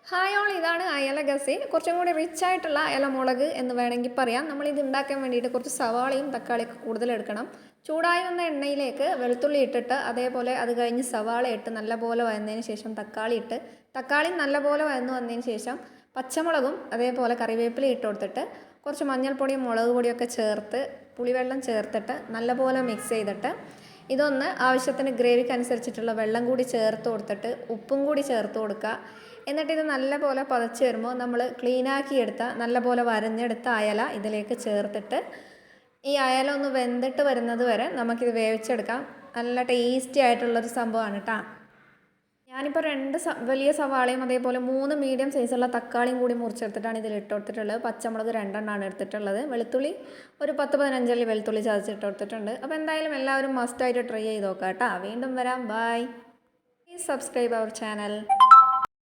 Hi all, ഇതാണ് അയല ഗസേൽ. കുറച്ചും കൂടി റിച്ച് ആയിട്ടുള്ള അയലമുളക് എന്ന് വേണമെങ്കിൽ പറയാം. നമ്മളിത് ഉണ്ടാക്കാൻ വേണ്ടിയിട്ട് കുറച്ച് സവാളയും തക്കാളിയൊക്കെ കൂടുതൽ എടുക്കണം. ചൂടായി വന്ന എണ്ണയിലേക്ക് വെളുത്തുള്ളി ഇട്ടിട്ട് അതേപോലെ അത് കഴിഞ്ഞ് സവാള ഇട്ട് നല്ലപോലെ വഴന്നതിന് ശേഷം തക്കാളി നല്ലപോലെ വഴന്നു വന്നതിന് ശേഷം പച്ചമുളകും അതേപോലെ കറിവേപ്പില ഇട്ട് കൊടുത്തിട്ട് കുറച്ച് മഞ്ഞൾപ്പൊടിയും മുളക് പൊടിയൊക്കെ ചേർത്ത് പുളിവെള്ളം ചേർത്തിട്ട് നല്ലപോലെ മിക്സ് ചെയ്തിട്ട് ഇതൊന്ന് ആവശ്യത്തിന് ഗ്രേവിക്ക് അനുസരിച്ചിട്ടുള്ള വെള്ളം കൂടി ചേർത്ത് കൊടുത്തിട്ട് ഉപ്പും കൂടി ചേർത്ത് കൊടുക്കുക. എന്നിട്ട് ഇത് നല്ലപോലെ പതച്ച് വരുമ്പോൾ നമ്മൾ ക്ലീനാക്കി എടുത്ത നല്ലപോലെ വരഞ്ഞെടുത്ത അയല ഇതിലേക്ക് ചേർത്തിട്ട് ഈ അയല ഒന്ന് വെന്തിട്ട് വരുന്നത് വരെ നമുക്കിത് വേവിച്ചെടുക്കാം. നല്ല ടേസ്റ്റി ആയിട്ടുള്ളൊരു സംഭവമാണ് കേട്ടോ. ഞാനിപ്പോൾ രണ്ട് വലിയ സവാളയും അതേപോലെ 3 മീഡിയം സൈസുള്ള തക്കാളിയും കൂടി മുറിച്ചെടുത്തിട്ടാണ് ഇതിൽ ഇട്ട് കൊടുത്തിട്ടുള്ളത്. പച്ചമുളക് 2 എടുത്തിട്ടുള്ളത്. വെളുത്തുള്ളി ഒരു 10-15 അല്ലി വെളുത്തുള്ളി ചതച്ചിട്ട് കൊടുത്തിട്ടുണ്ട്. അപ്പോൾ എന്തായാലും എല്ലാവരും മസ്റ്റായിട്ട് ട്രൈ ചെയ്ത് നോക്കാം കേട്ടോ. വീണ്ടും വരാം. Bye. Please subscribe our channel.